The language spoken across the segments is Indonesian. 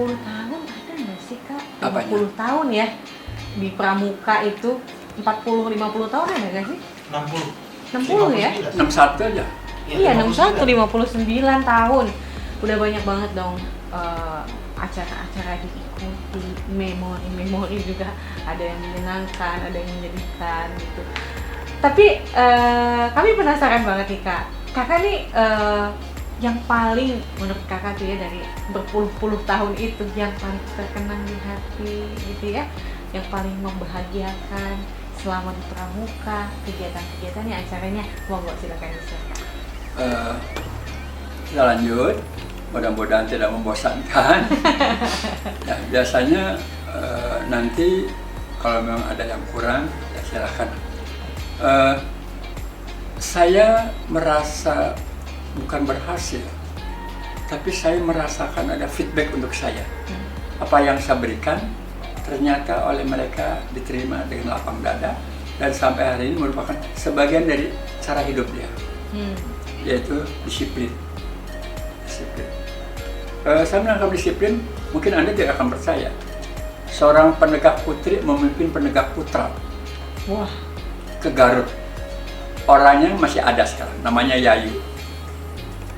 tahun ada nggak sih Kak? 50 Apanya? tahun ya di Pramuka itu 40-50 tahun ada nggak sih? 60. 60 ya? 61 aja. Iya 61, 59 tahun. Udah banyak banget dong acara-acara diikuti, memori juga ada yang menyenangkan, ada yang menyedihkan gitu. Tapi kami penasaran banget nih Kak. Kakak nih yang paling menurut kakak tuh ya dari berpuluh-puluh tahun itu yang paling terkenang di hati gitu ya, yang paling membahagiakan selama di Pramuka, kegiatan-kegiatannya, acaranya, monggo silakan di-share. Kita lanjut, mudah-mudahan tidak membosankan. Ya, biasanya nanti kalau memang ada yang kurang, ya silakan. Saya merasa bukan berhasil, tapi saya merasakan ada feedback untuk saya. Apa yang saya berikan ternyata oleh mereka diterima dengan lapang dada, dan sampai hari ini merupakan sebagian dari cara hidup dia, yaitu disiplin. Saya menangkap disiplin, mungkin Anda tidak akan percaya. Seorang penegak putri memimpin penegak putra. Wah. Ke Garut. Orangnya masih ada sekarang, namanya Yayu.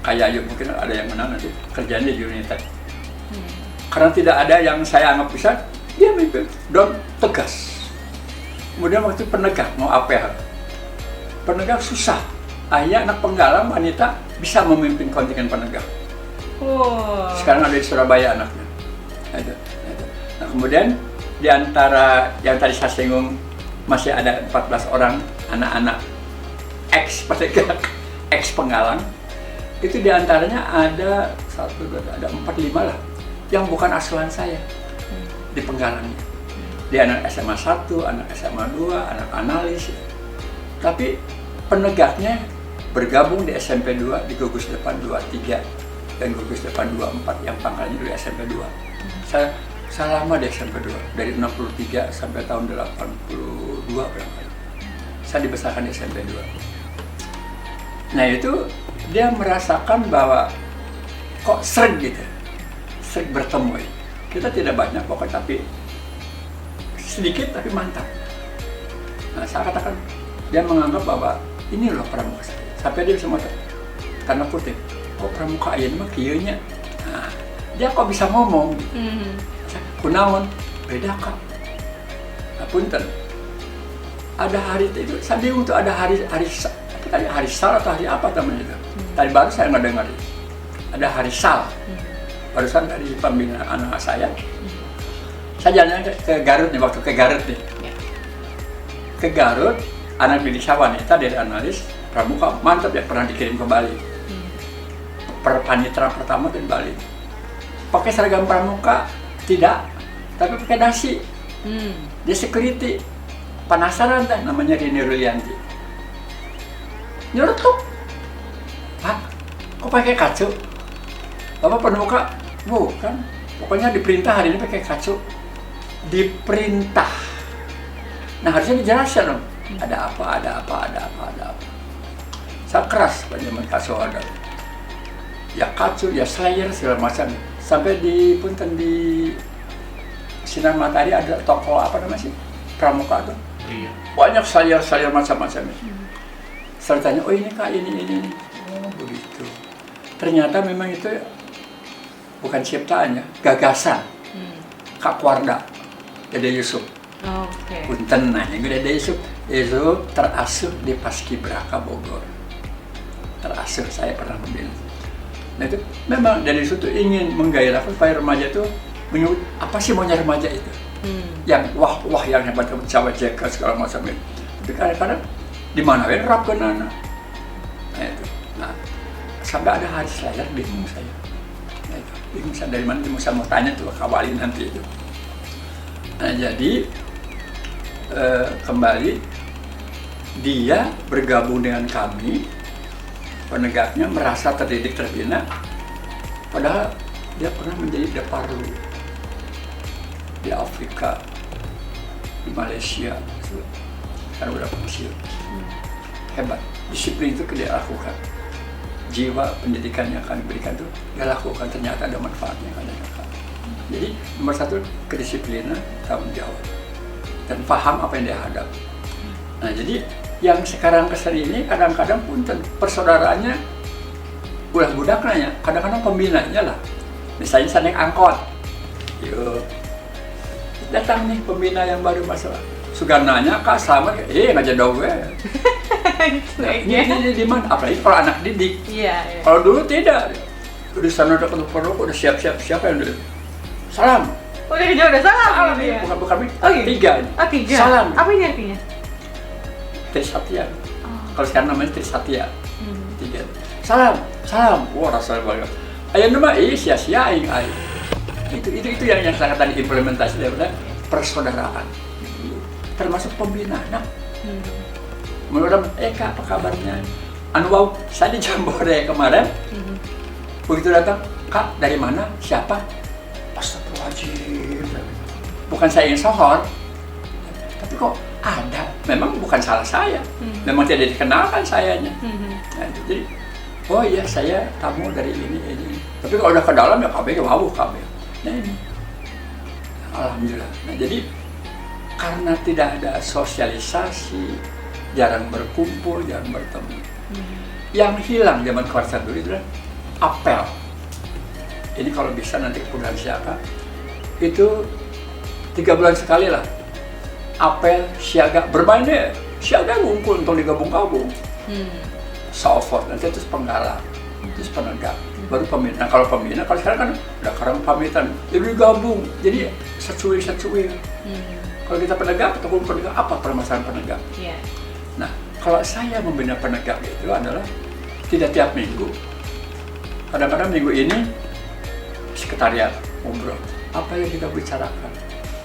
Kak Yayu, mungkin ada yang menang nanti, kerjanya di United. Karena tidak ada yang saya anggap bisa, dia memimpin, dan tegas. Kemudian waktu penegak, mau APH. Penegak susah. Akhirnya anak penggalang wanita bisa memimpin kontingen penegak. Wow. Sekarang ada di Surabaya anaknya. Itu. Nah, kemudian di antara yang tadi saya singgung masih ada 14 orang anak-anak penegak, penggalang. Itu di antaranya ada 4, 5 lah yang bukan asuhan saya di penggalangnya. Dia anak SMA 1, anak SMA 2, anak analis. Tapi penegaknya bergabung di SMP 2, di Gugus Depan 23 dan Gugus Depan 24 yang pangkalnya dulu SMP 2. Saya lama di SMP 2, dari 63 sampai tahun 82 berapa. Saya dibesarkan di SMP 2. Nah itu dia merasakan bahwa kok sering gitu, sering bertemu. Kita tidak banyak pokoknya, tapi sedikit tapi mantap. Nah saya katakan, dia menganggap bahwa ini loh Pramuka saya. Sampai dia bisa ngotot, karena putih, kok Pramuka ayeuna mah kieu nya. Nah, dia kok bisa ngomong. Kunaon beda Kak. Nah, punten. Ada hari itu, saya bingung tuh ada hari sal atau hari apa namanya itu. Tadi baru saya nggak dengar. Ada hari sal. Barusan dari pembina anak saya. Saya jalan ke Garut nih, waktu ke Garut nih. Ke Garut, anak didik saya wanita dari analis Pramuka, mantap ya, pernah dikirim ke Bali. Panitera pertama di Bali. Pakai seragam Pramuka, tidak, tapi pakai dasi. Dia security. Penasaran kan, namanya Rini Rulianti. Nyeretuk. Pak, kok pakai kacu? Bapak Pramuka? Bukan. Pokoknya diperintah hari ini pakai kacu. Diperintah. Nah harusnya dijelaskan dong. Ada apa. Saya keras pada zaman kasu ada. Ya kacu, ya slayer segala macam. Sampai di punten di Sinar Matahari ada toko apa namanya sih? Pramuka tuh. Iya. Banyak slayer macam-macam. Saya tanya, oh ini Kak, ini. Oh begitu. Ternyata memang itu bukan ciptaannya, gagasan. Kak Warda, Dede Yusuf. Oke. Punten nanya gue Dede Yusuf. Yusuf terasuh di Paskibraka Bogor. Terasuh, saya pernah membina. Nah itu memang dari situ ingin menggairahkan supaya remaja itu menyebut apa sih maunya remaja itu. Yang wah yang hebat cawe cek segala macam itu. Tapi kadang-kadang di mana we rap ke nana. Nah itu. Nah sampai ada hari slayer bingung saya. Nah itu bingung saya dari mana, saya mau tanya tuh kawali nanti itu. Nah jadi kembali dia bergabung dengan kami, penegaknya merasa terdidik terbina, padahal dia pernah menjadi Deparlu di Afrika, di Malaysia, karena udah pensiun. Hebat, disiplin itu dia lakukan. Jiwa pendidikan yang akan diberikan itu dia lakukan, ternyata ada manfaatnya kan. Jadi nomor satu kedisiplinan, tanggung jawab, dan paham apa yang dia hadapi. Nah jadi yang sekarang kesini ini kadang-kadang pun persaudaraannya ulah budak nanya, kadang-kadang pembinanya lah. Misalnya saya naik angkot, yuk datang nih pembina yang baru masuk. Suka nanya, Kak selamat, ngajak dong gue. Nah, ini di mana? Apalagi kalau anak didik. Iya. Kalau dulu tidak. Udah sana udah ketemu produk, udah siap-siap siapa yang dulu. Salam. Oh dari jauh udah salam. Salam gitu ya? bukan Oh, tiga. Tiga. Salam. Apa ini artinya? Trisatya. Oh. Kalau sekarang namanya Trisatya. Tiga. Salam. Wah rasanya banget. Ayo nama sia-sia aing. Itu yang sangat tadi implementasi daripada persaudaraan. Termasuk pembina. Nah, menurut Kak apa kabarnya? Wow, saya di Jambore kemarin. Begitu datang, Kak dari mana? Siapa? Astagfirullahaladzim. Bukan saya yang sohor, tapi kok ada. Memang bukan salah saya. Memang tidak dikenalkan sayanya. Nah, jadi, oh iya saya tamu dari ini. Tapi kalau udah ke dalam ya KB, wow KB. Nah ini, alhamdulillah. Nah jadi karena tidak ada sosialisasi, jarang berkumpul, jarang bertemu. Yang hilang zaman kuarsa dulu itu adalah apel. Ini kalau bisa nanti kemudian siapa? Itu 3 bulan sekali lah. Apel, siaga, bermain deh. Siaga ngumpul untuk digabung-gabung. Sofort, nanti terus penggalang, terus penegak, baru pembina. Kalau pembina, kalau sekarang kan udah karang pamitan, jadi gabung, jadi secuil. Kalau kita penegak, atau penegak, apa permasalahan penegak? Yeah. Nah, kalau saya membina penegak itu adalah tidak tiap minggu. Kadang-kadang minggu ini sekretariat ngobrol, apa yang kita bicarakan.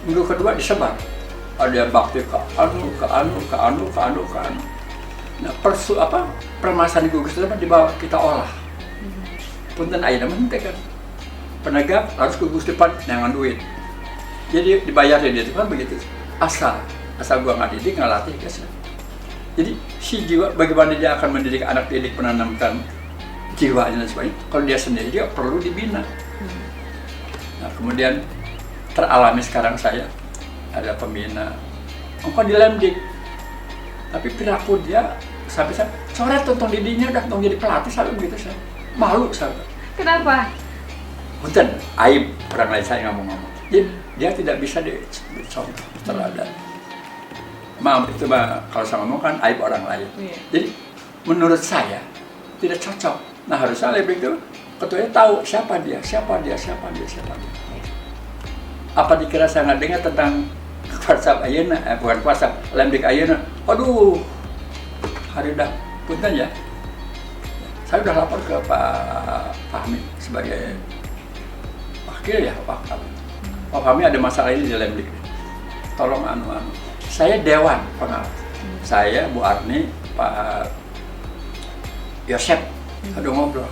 Minggu kedua disebar, ada yang bakti ke anu. Nah, permasalahan gugus itu dibawa kita olah. Punten aya namanya kan penegak harus gugus depan dengan duit. Jadi dibayar dia itu kan begitu. Asal gua nggak didik, nggak latih guys. Jadi si jiwa bagaimana dia akan mendidik anak didik, menanamkan jiwanya dan sebagainya. Kalau dia sendiri dia perlu dibina. Nah, kemudian teralami sekarang saya ada pembina. Engkau di Lemdik. Tapi perilaku dia sampai coret tonton didinya udah tonton jadi pelatih sampai begitu saya malu saya. Kenapa? Punten aib orang lain saya ngomong. Jadi dia tidak bisa dicontoh teladan. Maaf itu kalau saya ngomong kan aib orang lain. Yeah. Jadi menurut saya tidak cocok. Nah harusnya lebih itu ketuanya tahu siapa dia. Apa dikira saya nggak dengar tentang WhatsApp ayeuna, bukan WhatsApp, Lemdik ayeuna. Aduh, hari dah punten ya. Saya udah lapor ke Pak Fahmi sebagai wakil ya, Pak Fahmi ada masalah ini di Lemdik. Tolong anu. Saya dewan pengawas. Saya, Bu Arni, Pak Yosep, ada ngobrol.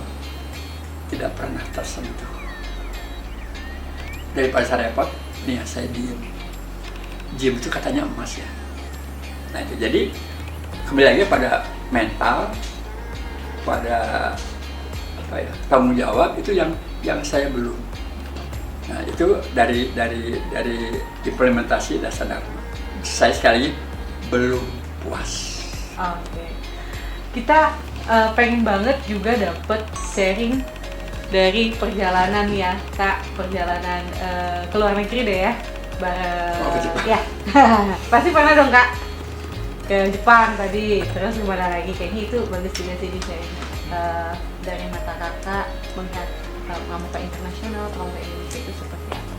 Tidak pernah tersentuh. Daripada saya repot, nih saya diem. Gym itu katanya emas ya. Nah itu jadi kembali lagi pada mental, pada tanggung jawab itu yang saya belum. Nah itu dari implementasi dasar dharma. Saya sekali lagi belum puas. Oke. Kita pengen banget juga dapat sharing dari perjalanan ya Kak, perjalanan ke luar negeri deh ya. Ke Jepang. Ya. Pasti pernah dong Kak ke Jepang tadi, terus kemana lagi? Kayaknya itu bagus juga sih dari mata kakak melihat pramuka internasional, pramuka Indonesia itu seperti apa,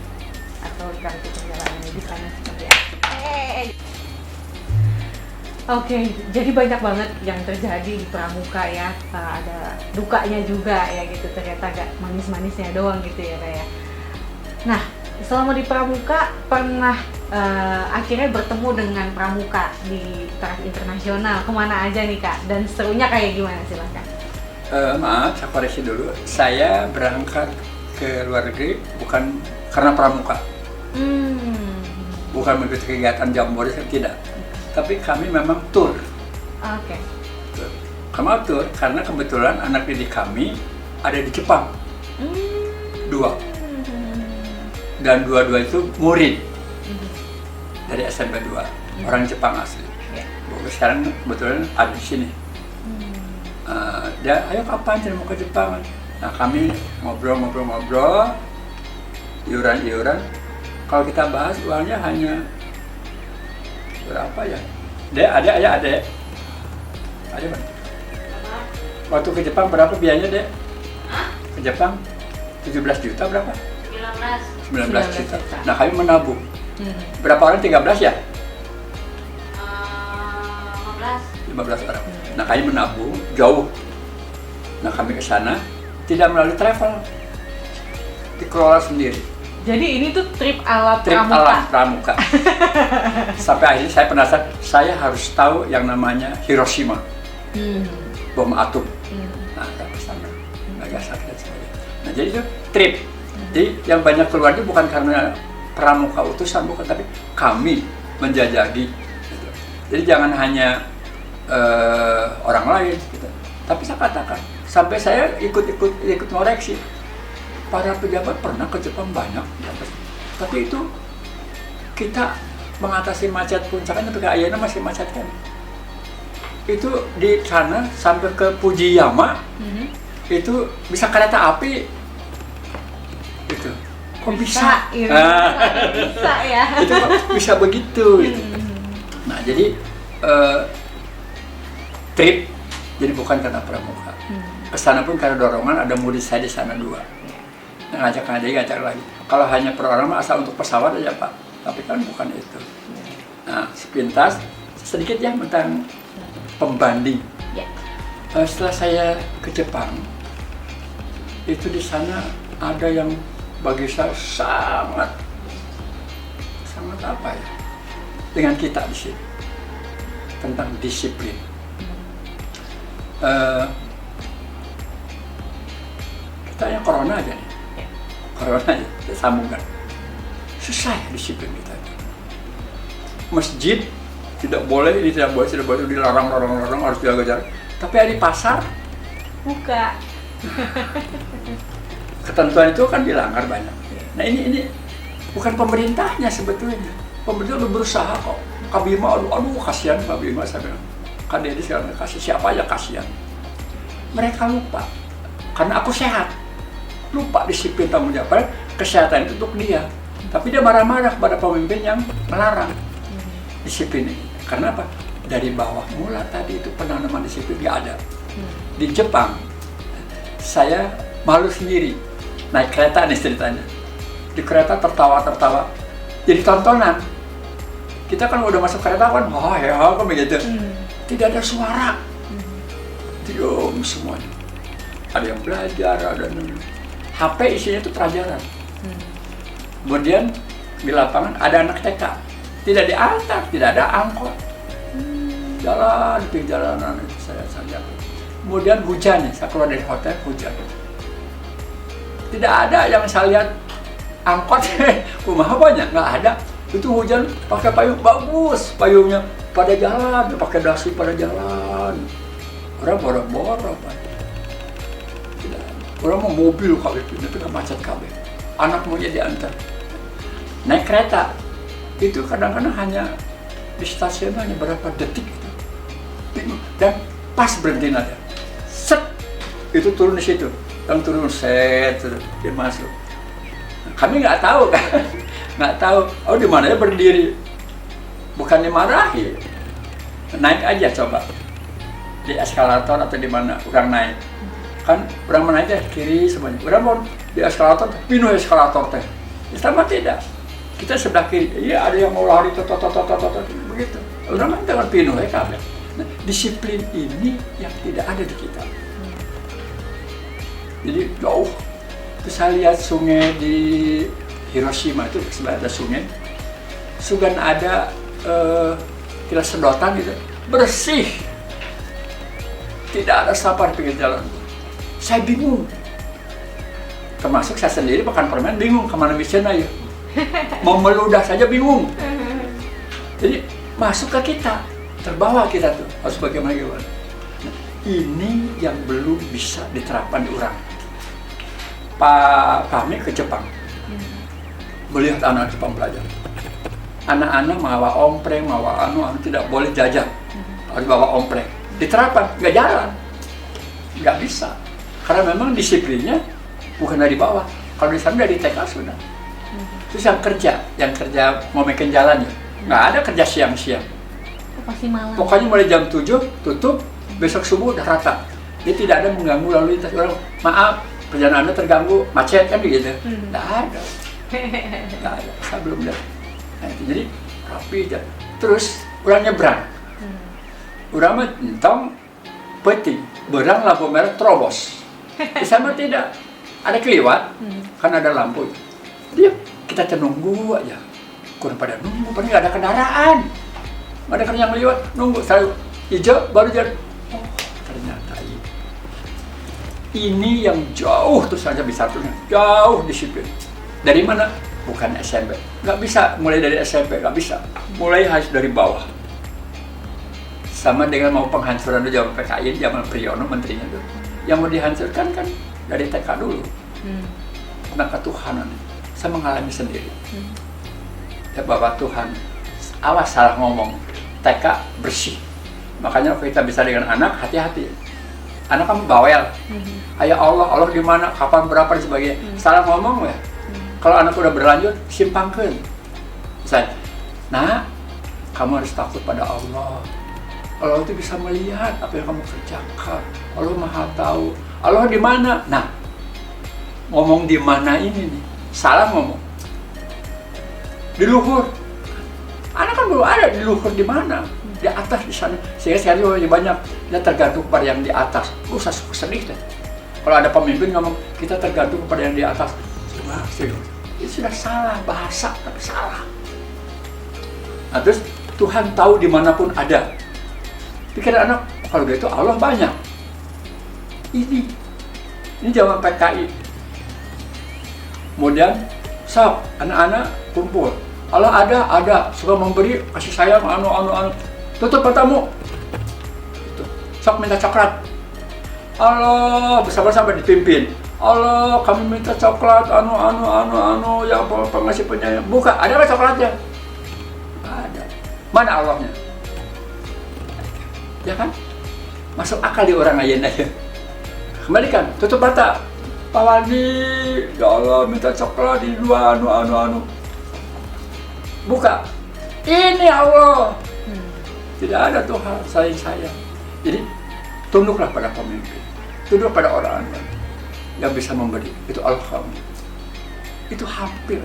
atau nanti perjalanannya di sana seperti apa. Oke, jadi banyak banget yang terjadi di pramuka ya, ada dukanya juga ya gitu, ternyata gak manis-manisnya doang gitu ya Kak ya. Nah, selama di pramuka pernah akhirnya bertemu dengan pramuka di taraf internasional, kemana aja nih Kak, dan serunya kayak gimana silahkan. Maaf, saya koreksi dulu. Saya berangkat ke luar negeri bukan karena pramuka. Bukan mengikuti kegiatan Jambore, tidak. Tapi kami memang tur. Oke. Kami tur karena kebetulan anak didik kami ada di Jepang. 2 dan dua-dua itu murid dari SMP 2, orang Jepang asli. Sekarang kebetulan ada di sini. Dia, ayo kapan mau ke Jepang? Nah kami ngobrol, iuran. Kalau kita bahas uangnya hanya berapa ya? Ada Pak. Waktu ke Jepang berapa biayanya, Dek? Ke Jepang 17 juta berapa? 19 juta. Nah kami menabung. Berapa orang? 13 ya? 15 orang. Nah kami menabung jauh. Nah kami ke sana tidak melalui travel, dikelola sendiri. Jadi ini tuh trip alam pramuka. Sampai akhirnya saya penasaran, saya harus tahu yang namanya Hiroshima, bom atom. Nah saya ke sana, Nagasaki dan sebagainya. Nah jadi itu trip. Jadi yang banyak keluar itu bukan karena pramuka utusan, bukan, tapi kami menjajahi. Gitu. Jadi jangan hanya orang lain, gitu. Tapi saya katakan, sampai saya ikut ngoreksi. Para pejabat pernah ke Jepang banyak, tapi itu kita mengatasi macet puncaknya sampai ke Ayana masih macet kan. Itu di sana sampai ke Fujiyama, itu bisa kereta api, itu. Kok bisa? Bisa ya. Itu kok bisa begitu. Gitu. Nah jadi trip, jadi bukan karena pramuka. Kesana pun karena dorongan, ada murid saya di sana 2. Ngajak lagi. Kalau hanya per orang asal untuk pesawat aja Pak, tapi kan bukan itu. Nah sepintas sedikit ya tentang pembanding. Setelah saya ke Jepang, itu di sana ada yang bagi saya sangat apa ya, dengan kita di sini tentang disiplin. Kita yang corona aja nih. Corona aja, kita sambungkan. Susah ya disiplin kita. Masjid tidak boleh, dilarang harus jaga jarak. Tapi di pasar buka. Ketentuan itu kan dilanggar banyak. Nah ini bukan pemerintahnya sebetulnya. Pemerintah udah berusaha kok. Kabima, aduh kasihan Kabima, saya bilang. Kan dia sekarang kasih siapa aja kasihan. Mereka lupa, karena aku sehat. Lupa disiplin tanggung jawab. Kesehatan itu untuk dia, tapi dia marah-marah kepada pemimpin yang melarang disiplin ini. Karena apa? Dari bawah mula tadi itu penanaman disiplin nggak ada. Di Jepang, saya malu sendiri naik kereta nih ceritanya. Di kereta tertawa, jadi tontonan. Kita kan udah masuk kereta kan, kan begitu. Tidak ada suara, diam semuanya. Ada yang belajar, ada yang HP isinya itu pelajaran. Kemudian di lapangan ada anak TK, tidak diantar, tidak ada angkot. Jalan di jalanan itu saya saja. Kemudian hujan, saya keluar dari hotel hujan. Tidak ada yang saya lihat angkot, kumaha banyak, nggak ada. Itu hujan pakai payung bagus, payungnya pada jalan, pakai dasi pada jalan. Orang boro-boro Pak. Orang mau mobil kali itu, tapi nggak macet kabeh. Anak maunya diantar. Naik kereta, itu kadang-kadang hanya di stasiun hanya berapa detik gitu. Dan pas berhenti aja, set, itu turun di situ. Yang turun set, dia masuk. Nah, kami nggak tahu kan, nggak tahu. Oh di mana ya berdiri, bukan dimarahi. Naik aja coba di eskalator atau di mana orang naik. Kan orang menaik teh kiri semuanya. Orang mau di eskalator, pinuh eskalator teh. Sama tidak. Kita sebelah kiri. Iya ada yang mau lari begitu. Orang kan dengan pinuh ya kabeh. Nah, disiplin ini yang tidak ada di kita. Jadi jauh. Terus saya lihat sungai di Hiroshima itu sebelah ada sungai. Sugan ada tidak sedotan gitu. Bersih. Tidak ada sampah di pinggir jalan. Saya bingung, termasuk saya sendiri makan permen bingung kemana misalnya ya, mau meludah saja bingung. Jadi masuk ke kita, terbawa kita tuh harus bagaimana. Nah, ini yang belum bisa diterapkan di orang. Pak Fahmi ke Jepang, melihat anak Jepang belajar. Anak-anak bawa ompreng, bawa anu tidak boleh jajan, harus bawa ompreng. Diterapkan, nggak jalan, nggak bisa. Karena memang disiplinnya bukan dari bawah. Kalau di sana dari TK sudah. Terus yang kerja mau bikin jalan ya, nggak ada kerja siang-siang. Pasti malam. Pokoknya mulai jam 7 tutup, besok subuh udah rata. Dia tidak ada mengganggu lalu lintas orang. Maaf, perjalanan Anda terganggu, macet kan gitu. Nggak ada. Nggak ada, saya belum lihat. Nah, jadi rapi aja. Terus orang nyebrang. Orang mah entong peti, berang lampu merah terobos. Di sana tidak. Ada keliwat, kan ada lampu. Dia kita nunggu aja. Kurang pada nunggu, padahal nggak ada kendaraan. Nggak ada yang lewat, nunggu. Saya hijau, baru jalan. Oh, ternyata ini yang jauh tuh saja bisa tuh, jauh disiplin. Dari mana? Bukan SMP. Nggak bisa mulai dari SMP, nggak bisa. Mulai harus dari bawah. Sama dengan mau penghancuran zaman PKI, zaman Priyono menterinya tuh. Yang mau dihancurkan kan dari TK dulu. Tentang ketuhanan. Saya mengalami sendiri. Ya Bapak Tuhan, awas salah ngomong. TK bersih. Makanya kalau kita bisa dengan anak, hati-hati. Anak kamu bawel. Ayah Allah di mana, kapan, berapa dan sebagainya. Salah ngomong ya. Kalau anak udah berlanjut, simpangkan. Misalnya, nah, kamu harus takut pada Allah. Allah itu bisa melihat apa yang kamu kerjakan. Allah Maha tahu. Allah di mana? Nah, ngomong di mana ini nih, salah ngomong. Di luhur. Anak kan belum ada di luhur di mana? Di atas di sana. Sehingga sekarang lebih banyak kita tergantung pada yang di atas. Usah sedih deh. Kalau ada pemimpin ngomong kita tergantung kepada yang di atas, itu sudah salah bahasa, tapi salah. Nah, terus Tuhan tahu dimanapun ada. Pikir anak, kalau gitu Allah banyak. Ini zaman PKI. Kemudian, sok anak-anak kumpul. Allah ada, suka memberi, kasih sayang, anu. Tutup matamu. Sok minta coklat. Allah, bersama-sama dipimpin. Allah, kami minta coklat, anu, ya pengasih penyayang. Buka, ada nggak coklatnya? Ada. Mana Allahnya? Ya kan? Masuk akal di orang lain aja. Kembalikan, tutup mata. Pak Wandi, ya Allah, minta coklat di dua, anu. Buka. Ini Allah. Tidak ada Tuhan sayang. Jadi tunduklah pada pemimpin, tunduk pada orang yang bisa memberi. Itu Allah kamu. Itu hampir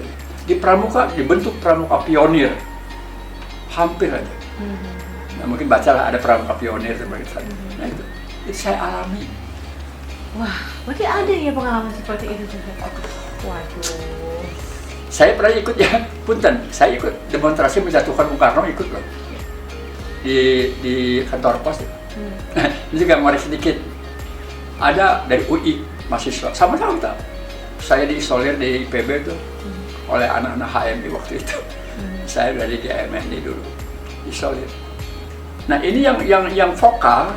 di pramuka, dibentuk pramuka pionir, hampir aja. Nah, mungkin bacalah ada pramuka pionir seperti itu. Nah itu saya alami. Wah, berarti ada ya pengalaman seperti itu juga. Waduh. Saya pernah ikut ya, punten. Saya ikut demonstrasi menjatuhkan Bung Karno, ikut loh. Di kantor pos. Ini juga ngorek sedikit. Ada dari UI mahasiswa, sama-sama kita. Saya diisolir di IPB tuh oleh anak-anak HMI waktu itu. Saya dari GMNI dulu, isolir. Nah ini yang vokal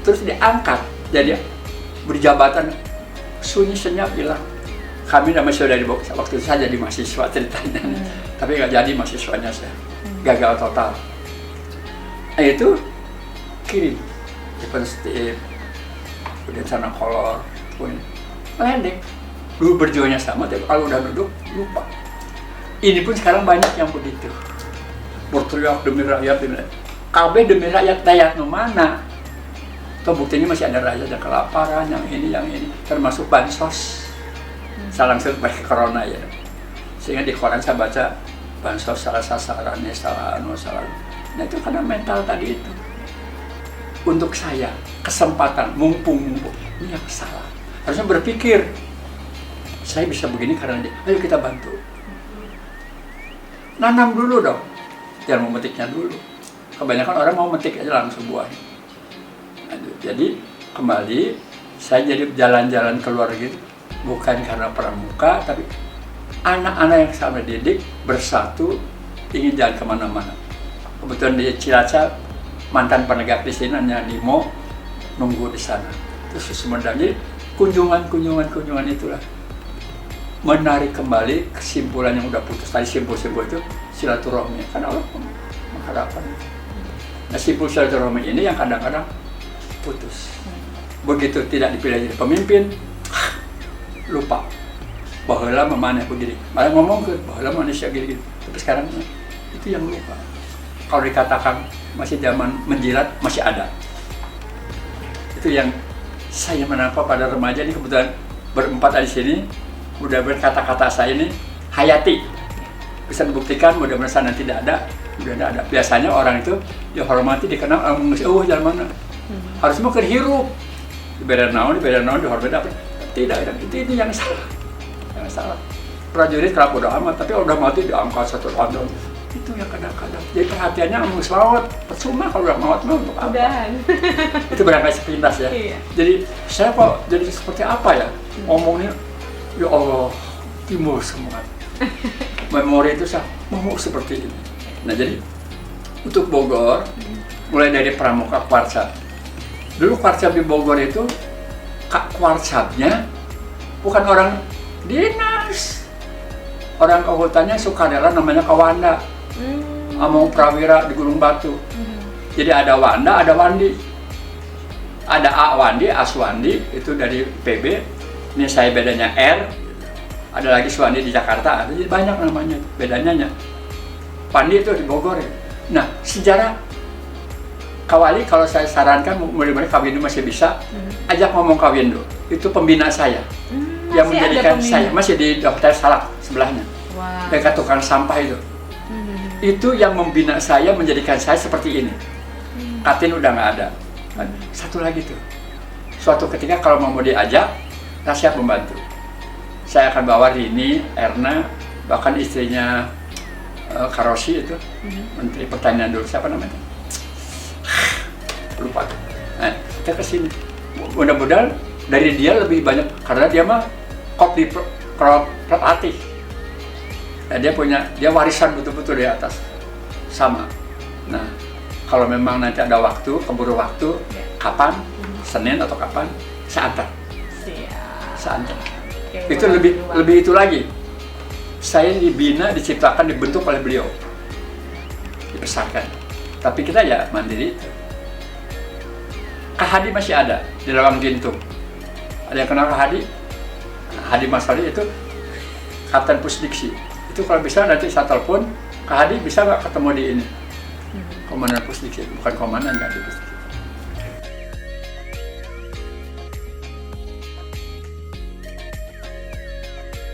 terus diangkat jadi berjabatan, sunyi senyap hilang. Kami masih sudah di waktu itu saya jadi mahasiswa ceritanya, tapi nggak jadi mahasiswanya saya, gagal total. Nah itu kirim Steve, kemudian sana kolor, landing. Dulu berjuangnya sama, tapi kalau udah duduk lupa. Ini pun sekarang banyak yang begitu. Berteriak demi rakyat, demi rakyat mana? Toh buktinya masih ada rakyat yang kelaparan, yang ini, termasuk bansos. Salah langsung pakai corona ya. Sehingga di koran saya baca bansos salah sasarannya, salah. Nah itu karena mental tadi itu. Untuk saya, kesempatan, mumpung, ini yang salah. Harusnya berpikir, saya bisa begini karena dia, ayo kita bantu. Nanam dulu dong, jangan memetiknya dulu. Kebanyakan orang mau metik aja langsung buahnya. Nah, jadi kembali, saya jadi jalan-jalan keluar gitu, bukan karena pramuka, tapi anak-anak yang saya didik bersatu, ingin jalan kemana-mana. Kebetulan di Cilacap, mantan penegak di sini hanya Nimo nunggu di sana. Terus Sumedang, jadi kunjungan itulah. menarik kembali kesimpulan yang udah putus tadi, simpul-simpul itu silaturahmi, karena Allah mengharapkan. Nah, simpul silaturahmi ini yang kadang-kadang putus. Begitu tidak dipilih jadi pemimpin, lupa bahwa memanah begini, malah ngomong ke bahwa manusia gini. Tapi sekarang itu yang lupa. Kalau dikatakan masih zaman menjilat, masih ada. Itu yang saya menangkap pada remaja ini, kebetulan berempat di sini. Mudah-mudahan kata-kata saya ini hayati, bisa dibuktikan. Mudah-mudahan sana tidak ada, mudah-mudahan ada. Biasanya orang itu dihormati, dikenal, jalan mana? Harus mau hirup, diberi naon, dihormati apa? Tidak, itu yang salah. Yang salah. Prajurit kalau udah amat, tapi udah mati diangkat satu tahun. Itu yang kadang-kadang. Jadi perhatiannya mau selawat, percuma kalau udah mawat mau untuk apa? Udahan. Itu berangkat sepintas ya. Iya. Jadi saya kok jadi seperti apa ya? Ngomongnya, ya Allah, timbul semua. Memori itu saya mau seperti ini. Nah jadi untuk Bogor, mulai dari Pramuka Kwarcat. Dulu Kwarcat di Bogor itu, Kak Kwarcatnya bukan orang dinas. Orang kehutannya sukarela namanya Kawanda. Among Prawira di Gunung Batu. Jadi ada Wanda, ada Wandi. Ada A Wandi, Aswandi, itu dari PB. Ini saya bedanya R. Ada lagi Swandi di Jakarta, jadi banyak namanya bedanya. Pandi itu di Bogor ya. Nah, sejarah Kawali kalau saya sarankan mudah-mudahan Kawindo masih bisa, ajak ngomong Kawindo. Itu pembina saya. Yang menjadikan saya masih di Hotel Salak sebelahnya. Wow. Dekat tukang sampah itu. Itu yang membina saya, menjadikan saya seperti ini. Katin udah nggak ada. Satu lagi tuh. Suatu ketika kalau mau diajak, saya siap membantu. Saya akan bawa Rini, Erna, bahkan istrinya Karosi itu, Menteri Pertanian dulu, siapa namanya? Lupa. Nah, kita ke sini. Mudah-mudahan dari dia lebih banyak, karena dia mah kop di Perlatih. Nah, dia warisan betul-betul di atas. Sama. Nah, kalau memang nanti ada waktu, keburu waktu, kapan? Senin atau kapan? Saya antar. Saya antar. Itu lebih itu lagi. Saya dibina, diciptakan, dibentuk oleh beliau. Dibesarkan. Tapi kita ya mandiri. Kak Hadi masih ada di Lawang Gintung. Ada yang kenal Kak Hadi? Hadi Masari itu Kapten Pusdiksi. Itu kalau bisa nanti saya telepon, Kak Hadi bisa nggak ketemu di ini? Komandan Pusdiksi, bukan komandan, nggak di Pusdiksi.